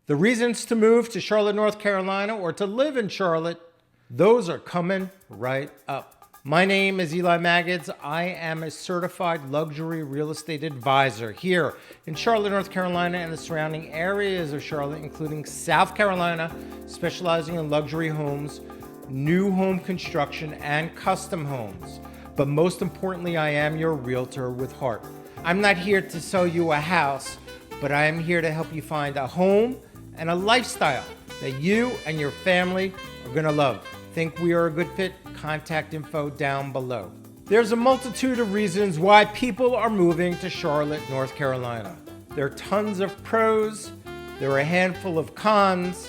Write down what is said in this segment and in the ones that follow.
The reasons to move to Charlotte, North Carolina, or to live in Charlotte, those are coming right up. My name is Eli Magids. I am a certified luxury real estate advisor here in Charlotte, North Carolina, and the surrounding areas of Charlotte, including South Carolina, specializing in luxury homes, new home construction, and custom homes. But most importantly, I am your realtor with heart. I'm not here to sell you a house, but I am here to help you find a home and a lifestyle that you and your family are gonna love. Think we are a good fit? Contact info down below. There's a multitude of reasons why people are moving to Charlotte, North Carolina. There are tons of pros, there are a handful of cons,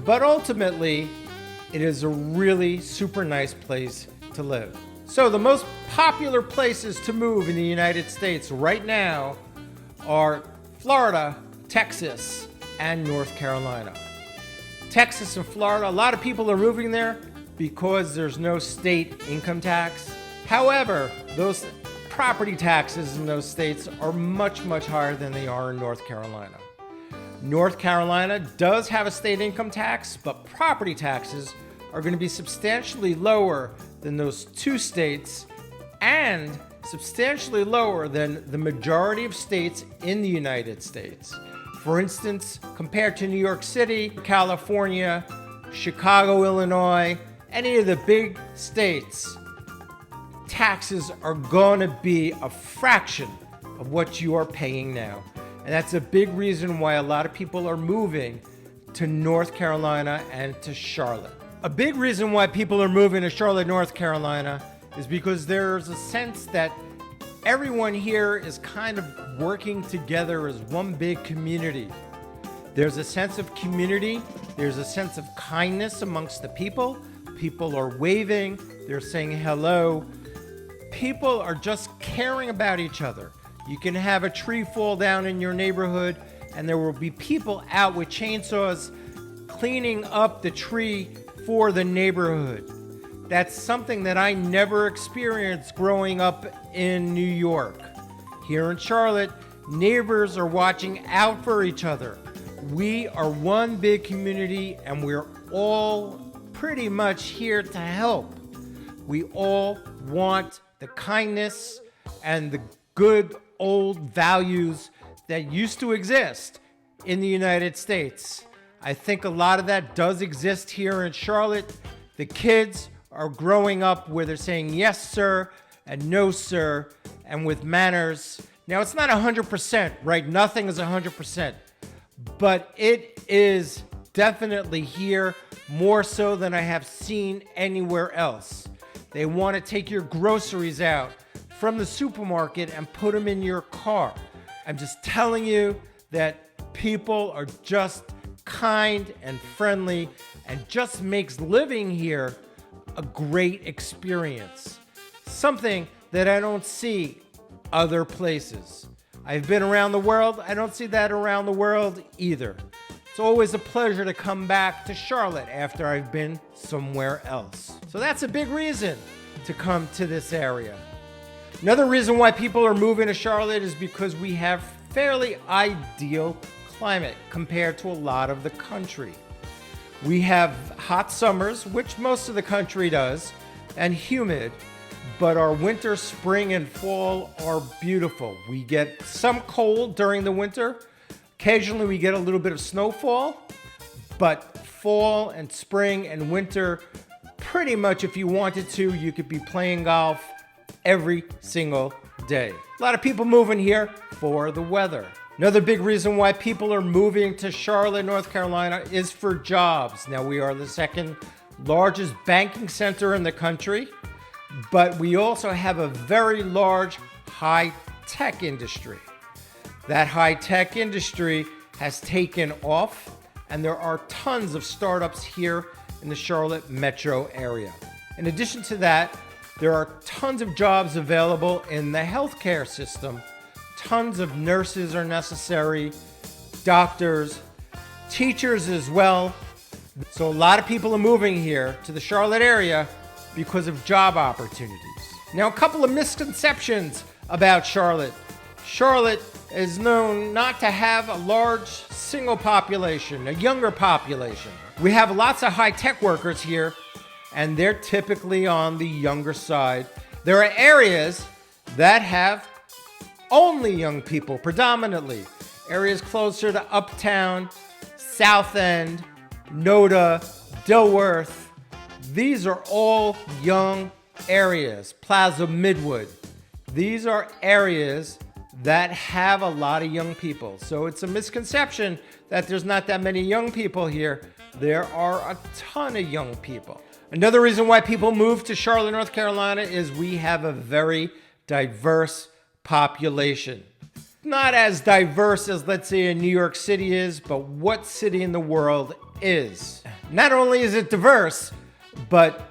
but ultimately, it is a really super nice place to live. So the most popular places to move in the United States right now are Florida, Texas, and North Carolina. Texas and Florida, a lot of people are moving there because there's no state income tax. However, those property taxes in those states are much, much higher than they are in North Carolina. North Carolina does have a state income tax, but property taxes are going to be substantially lower than those two states and substantially lower than the majority of states in the United States. For instance, compared to New York City, California, Chicago, Illinois, any of the big states, taxes are going to be a fraction of what you are paying now. And that's a big reason why a lot of people are moving to North Carolina and to Charlotte. A big reason why people are moving to Charlotte, North Carolina is because there's a sense that everyone here is kind of working together as one big community. There's a sense of community. There's a sense of kindness amongst the people. People are waving. They're saying hello. People are just caring about each other. You can have a tree fall down in your neighborhood, and there will be people out with chainsaws cleaning up the tree for the neighborhood. That's something that I never experienced growing up in New York. Here in Charlotte, neighbors are watching out for each other. We are one big community, and we're all pretty much here to help. We all want the kindness and the good old values that used to exist in the United States. I think a lot of that does exist here in Charlotte. The kids are growing up where they're saying yes, sir, and no, sir, and with manners. Now, it's not 100%, right? Nothing is 100%, but it is definitely here, more so than I have seen anywhere else. They want to take your groceries out from the supermarket and put them in your car. I'm just telling you that people are just kind and friendly and just makes living here a great experience. Something that I don't see other places. I've been around the world. I don't see that around the world either. It's always a pleasure to come back to Charlotte after I've been somewhere else. So that's a big reason to come to this area. Another reason why people are moving to Charlotte is because we have fairly ideal climate compared to a lot of the country. We have hot summers, which most of the country does, and humid, but our winter, spring, and fall are beautiful. We get some cold during the winter. Occasionally we get a little bit of snowfall, but fall and spring and winter, pretty much if you wanted to, you could be playing golf every single day. A lot of people moving here for the weather. Another big reason why people are moving to Charlotte, North Carolina is for jobs. Now, we are the second largest banking center in the country, but we also have a very large high-tech industry. That high-tech industry has taken off, and there are tons of startups here in the Charlotte metro area. In addition to that, there are tons of jobs available in the healthcare system. Tons of nurses are necessary, doctors, teachers as well. So a lot of people are moving here to the Charlotte area because of job opportunities. Now, a couple of misconceptions about Charlotte. Charlotte is known not to have a large single population, a younger population. We have lots of high-tech workers here, and they're typically on the younger side. There are areas that have only young people, predominantly. Areas closer to Uptown, South End, Noda, Dilworth. These are all young areas. Plaza Midwood. These are areas that have a lot of young people. So it's a misconception that there's not that many young people here. There are a ton of young people. Another reason why people move to Charlotte, North Carolina is we have a very diverse population. Not as diverse as, let's say, New York City is, but what city in the world is? Not only is it diverse, but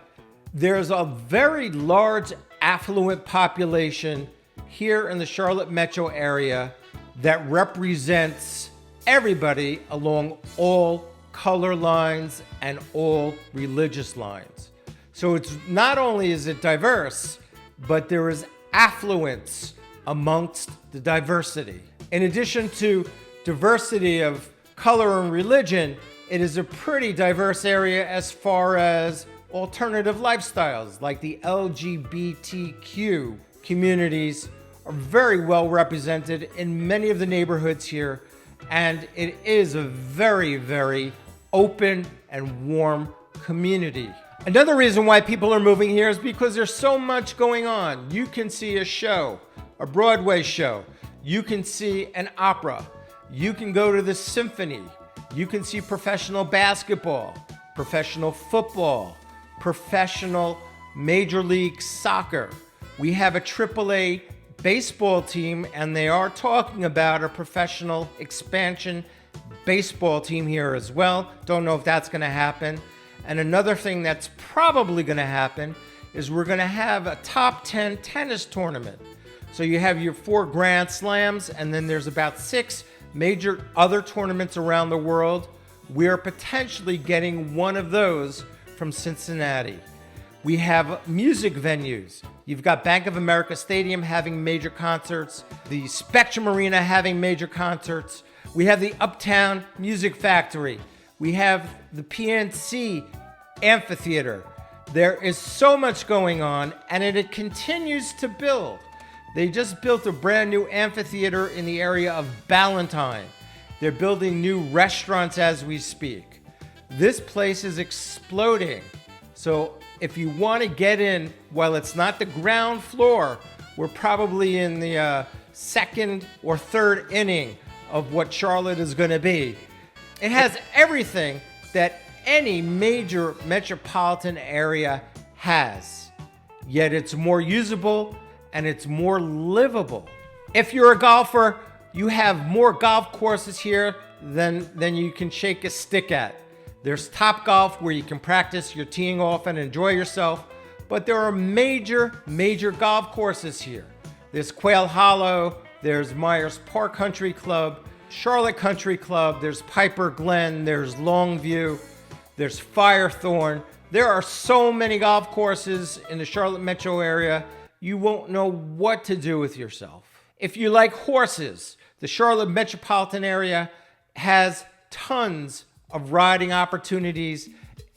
there's a very large affluent population here in the Charlotte metro area that represents everybody along all color lines and all religious lines. So it's not only is it diverse, but there is affluence amongst the diversity. In addition to diversity of color and religion, it is a pretty diverse area as far as alternative lifestyles, like the LGBTQ communities are very well represented in many of the neighborhoods here, and it is a very, very open and warm community. Another reason why people are moving here is because there's so much going on. You can see a show, a Broadway show. You can see an opera. You can go to the symphony. You can see professional basketball, professional football, professional Major League Soccer. We have a AAA baseball team, and they are talking about a professional expansion baseball team here as well. Don't know if that's going to happen. And another thing that's probably going to happen is we're going to have a top 10 tennis tournament. So you have your 4 Grand Slams, and then there's about 6 major other tournaments around the world. We're potentially getting one of those from Cincinnati. We have music venues. You've got Bank of America Stadium having major concerts, the Spectrum Arena having major concerts. We have the Uptown Music Factory. We have the PNC Amphitheater. There is so much going on, and it continues to build. They just built a brand new amphitheater in the area of Ballantyne. They're building new restaurants as we speak. This place is exploding. So if you want to get in, while it's not the ground floor, we're probably in the second or third inning of what Charlotte is going to be. It has everything that any major metropolitan area has, yet it's more usable and it's more livable. If you're a golfer, you have more golf courses here than you can shake a stick at. There's Top Golf where you can practice your teeing off and enjoy yourself, but there are major golf courses here. There's Quail Hollow, there's Myers Park Country Club, Charlotte Country Club, there's Piper Glen, there's Longview, there's Firethorn. There are so many golf courses in the Charlotte metro area, you won't know what to do with yourself. If you like horses, the Charlotte metropolitan area has tons of riding opportunities,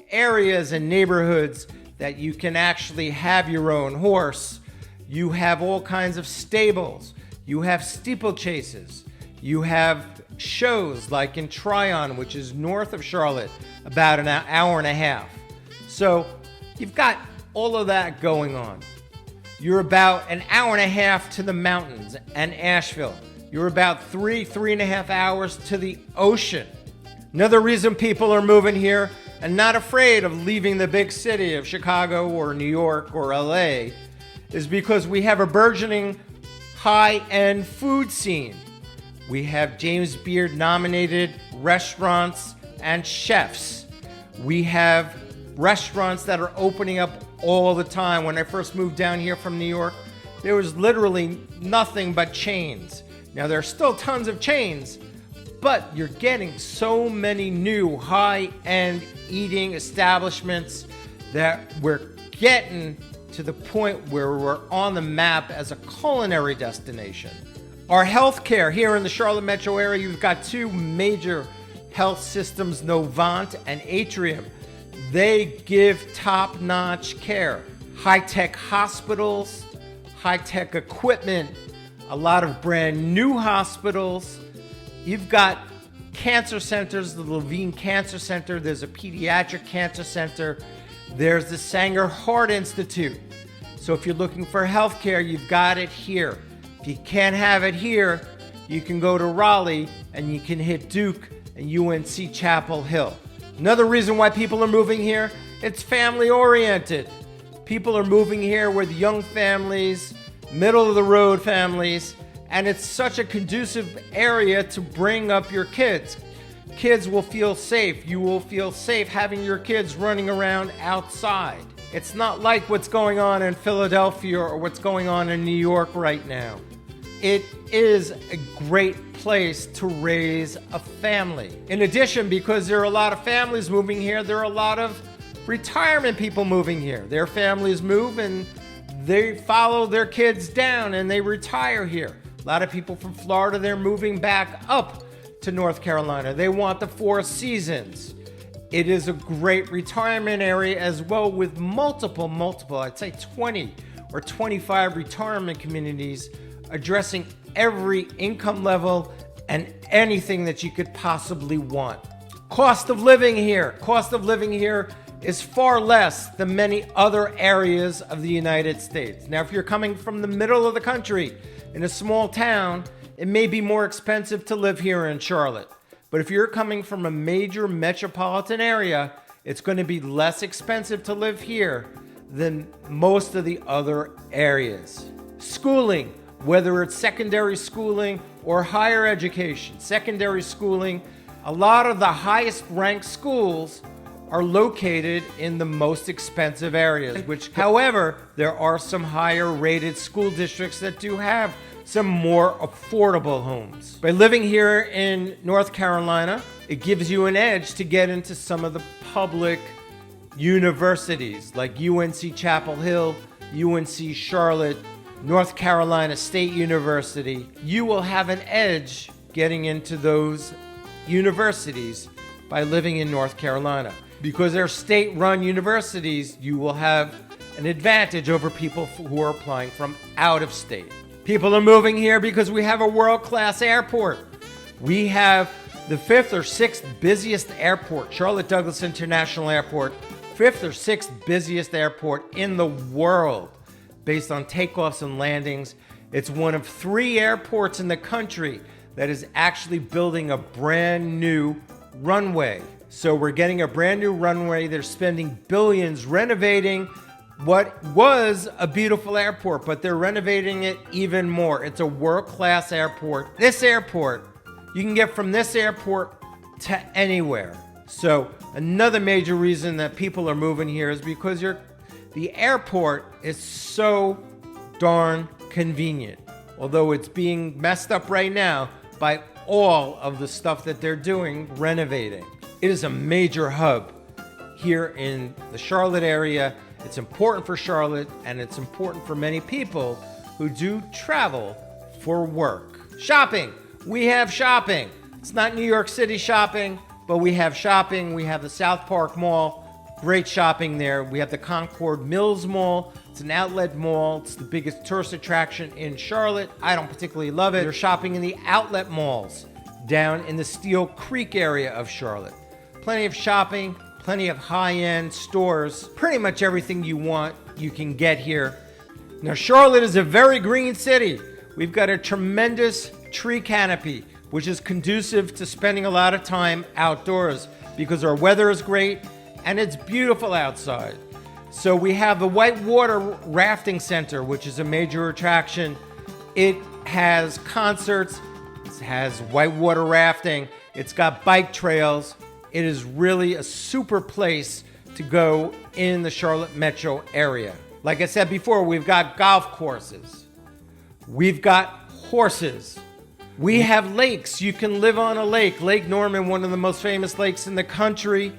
areas and neighborhoods that you can actually have your own horse. You have all kinds of stables. You have steeplechases. You have shows like in Tryon, which is north of Charlotte, about an hour and a half. So you've got all of that going on. You're about an hour and a half to the mountains and Asheville. You're about 3.5 hours to the ocean. Another reason people are moving here and not afraid of leaving the big city of Chicago or New York or LA is because we have a burgeoning high-end food scene. We have James Beard nominated restaurants and chefs. We have restaurants that are opening up all the time. When I first moved down here from New York, there was literally nothing but chains. Now there are still tons of chains, but you're getting so many new high-end eating establishments that we're getting to the point where we're on the map as a culinary destination. Our healthcare here in the Charlotte metro area, you've got two major health systems, Novant and Atrium. They give top-notch care. High-tech hospitals, high-tech equipment, a lot of brand new hospitals. You've got cancer centers, the Levine Cancer Center. There's a pediatric cancer center. There's the Sanger Heart Institute. So if you're looking for healthcare, you've got it here. If you can't have it here, you can go to Raleigh and you can hit Duke and UNC Chapel Hill. Another reason why people are moving here, it's family oriented. People are moving here with young families, middle of the road families, and it's such a conducive area to bring up your kids. Kids will feel safe. You will feel safe having your kids running around outside. It's not like what's going on in Philadelphia or what's going on in New York right now. It is a great place to raise a family. In addition, because there are a lot of families moving here, there are a lot of retirement people moving here. Their families move and they follow their kids down and they retire here. A lot of people from Florida, they're moving back up to North Carolina. They want the Four Seasons. It is a great retirement area as well, with multiple, I'd say 20 or 25 retirement communities addressing every income level and anything that you could possibly want. Cost of living here. Cost of living here is far less than many other areas of the United States. Now, if you're coming from the middle of the country in a small town, it may be more expensive to live here in Charlotte. But if you're coming from a major metropolitan area, it's going to be less expensive to live here than most of the other areas. Schooling, whether it's secondary schooling or higher education. Secondary schooling, a lot of the highest ranked schools are located in the most expensive areas, which, however, there are some higher rated school districts that do have some more affordable homes. By living here in North Carolina, it gives you an edge to get into some of the public universities like UNC Chapel Hill, UNC Charlotte, North Carolina State University. You will have an edge getting into those universities by living in North Carolina. Because they're state-run universities, you will have an advantage over people who are applying from out of state. People are moving here because we have a world-class airport. We have the 5th or 6th busiest airport, Charlotte Douglas International Airport, 5th or 6th busiest airport in the world based on takeoffs and landings. It's one of 3 airports in the country that is actually building a brand new runway. So we're getting a brand new runway. They're spending billions renovating what was a beautiful airport, but they're renovating it even more. It's a world-class airport. This airport, you can get from this airport to anywhere. So another major reason that people are moving here is because the airport is so darn convenient. Although it's being messed up right now by all of the stuff that they're doing, renovating. It is a major hub here in the Charlotte area. It's important for Charlotte, and it's important for many people who do travel for work. Shopping. We have shopping. It's not New York City shopping, but we have shopping. We have the South Park Mall. Great shopping there. We have the Concord Mills Mall. It's an outlet mall. It's the biggest tourist attraction in Charlotte. I don't particularly love it. You're shopping in the outlet malls down in the Steel Creek area of Charlotte. Plenty of shopping, plenty of high-end stores. Pretty much everything you want, you can get here. Now, Charlotte is a very green city. We've got a tremendous tree canopy, which is conducive to spending a lot of time outdoors because our weather is great and it's beautiful outside. So we have the Whitewater Rafting Center, which is a major attraction. It has concerts, it has whitewater rafting, it's got bike trails. It is really a super place to go in the Charlotte metro area. Like I said before, we've got golf courses. We've got horses. We have lakes. You can live on a lake. Lake Norman, one of the most famous lakes in the country.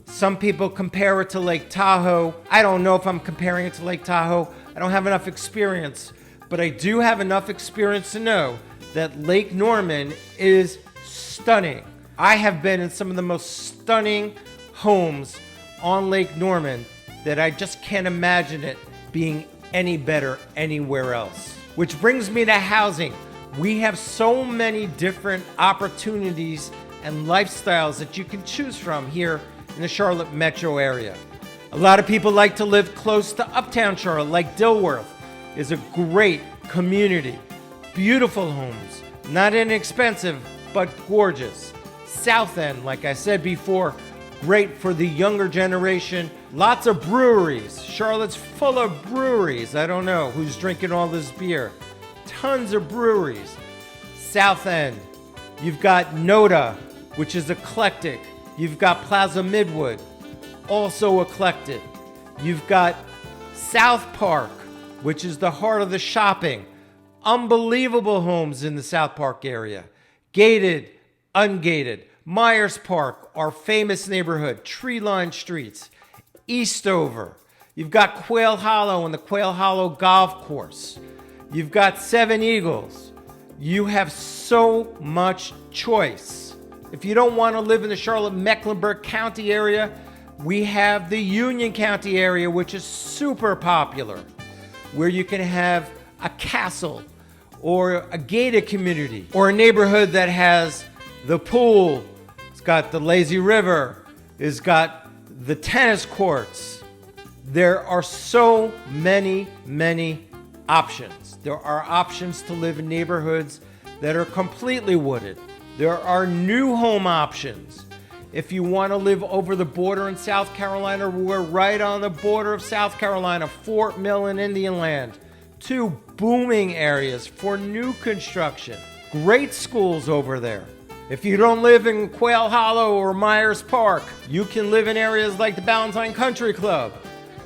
Some people compare it to Lake Tahoe. I don't know if I'm comparing it to Lake Tahoe. I don't have enough experience. But I do have enough experience to know that Lake Norman is stunning. I have been in some of the most stunning homes on Lake Norman that I just can't imagine it being any better anywhere else. Which brings me to housing. We have so many different opportunities and lifestyles that you can choose from here in the Charlotte metro area. A lot of people like to live close to uptown Charlotte, like Dilworth is a great community. Beautiful homes, not inexpensive, but gorgeous. South End, like I said before, great for the younger generation. Lots of breweries. Charlotte's full of breweries. I don't know who's drinking all this beer. Tons of breweries. South End, you've got Noda, which is eclectic. You've got Plaza Midwood, also eclectic. You've got South Park, which is the heart of the shopping. Unbelievable homes in the South Park area. Gated, ungated. Myers Park, our famous neighborhood. Tree-lined streets. Eastover. You've got Quail Hollow and the Quail Hollow Golf Course. You've got Seven Eagles. You have so much choice. If you don't want to live in the Charlotte-Mecklenburg County area, we have the Union County area, which is super popular, where you can have a castle or a gated community or a neighborhood that has the pool. It's got the lazy river. It's got the tennis courts. There are so many options. There are options to live in neighborhoods that are completely wooded. There are new home options. If you want to live over the border in South Carolina, we're right on the border of South Carolina, Fort Mill and Indian Land. Two booming areas for new construction. Great schools over there. If you don't live in Quail Hollow or Myers Park, you can live in areas like the Ballantyne Country Club.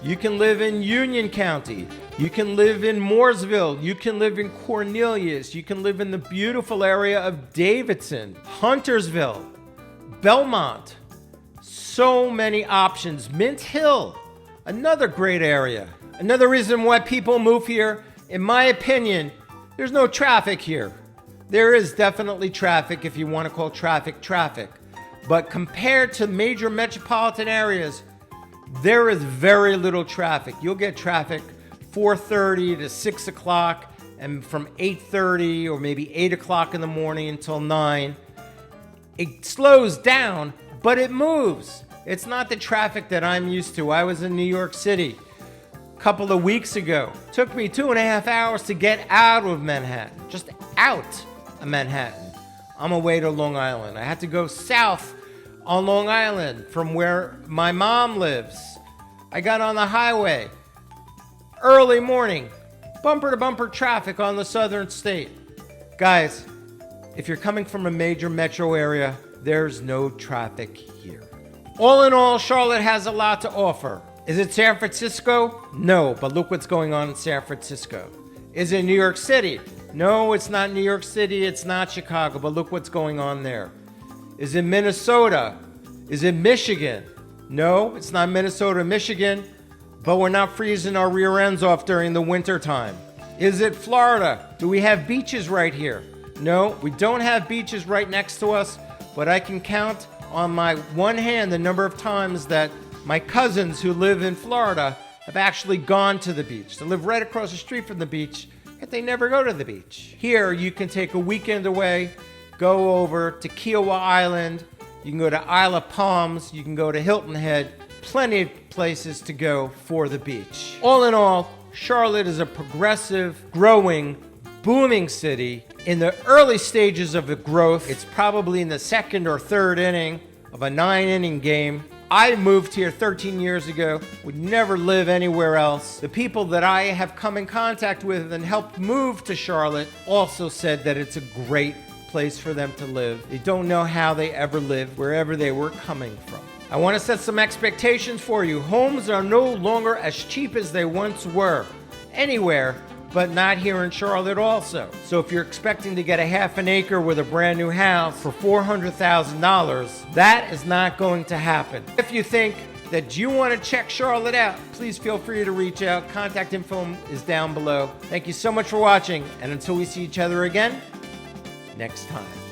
You can live in Union County. You can live in Mooresville. You can live in Cornelius. You can live in the beautiful area of Davidson, Huntersville, Belmont. So many options. Mint Hill, another great area. Another reason why people move here, in my opinion, there's no traffic here. There is definitely traffic if you want to call traffic. But compared to major metropolitan areas, there is very little traffic. You'll get traffic 4:30 to 6 o'clock and from 8:30 or maybe 8 o'clock in the morning until 9. It slows down, but it moves. It's not the traffic that I'm used to. I was in New York City a couple of weeks ago. Took me 2.5 hours to get out of Manhattan, just out of Manhattan on my way to Long Island. I had to go south on Long Island from where my mom lives. I got on the highway, early morning, bumper to bumper traffic on the southern state. Guys, if you're coming from a major metro area, there's no traffic here. All in all, Charlotte has a lot to offer. Is it San Francisco? No, but look what's going on in San Francisco. Is it New York City? No, it's not New York City, it's not Chicago, but look what's going on there. Is it Minnesota? Is it Michigan? No, it's not Minnesota, Michigan, but we're not freezing our rear ends off during the winter time. Is it Florida? Do we have beaches right here? No, we don't have beaches right next to us, but I can count on my one hand the number of times that my cousins who live in Florida have actually gone to the beach. They live right across the street from the beach, yet they never go to the beach. Here, you can take a weekend away, go over to Kiowa Island, you can go to Isle of Palms, you can go to Hilton Head, plenty of places to go for the beach. All in all, Charlotte is a progressive, growing, booming city. In the early stages of the growth, it's probably in the second or third inning of a 9-inning game. I moved here 13 years ago, would never live anywhere else. The people that I have come in contact with and helped move to Charlotte also said that it's a great place for them to live. They don't know how they ever lived wherever they were coming from. I want to set some expectations for you. Homes are no longer as cheap as they once were. Anywhere, but not here in Charlotte also. So if you're expecting to get a half an acre with a brand new house for $400,000, that is not going to happen. If you think that you want to check Charlotte out, please feel free to reach out. Contact info is down below. Thank you so much for watching, and until we see each other again, next time.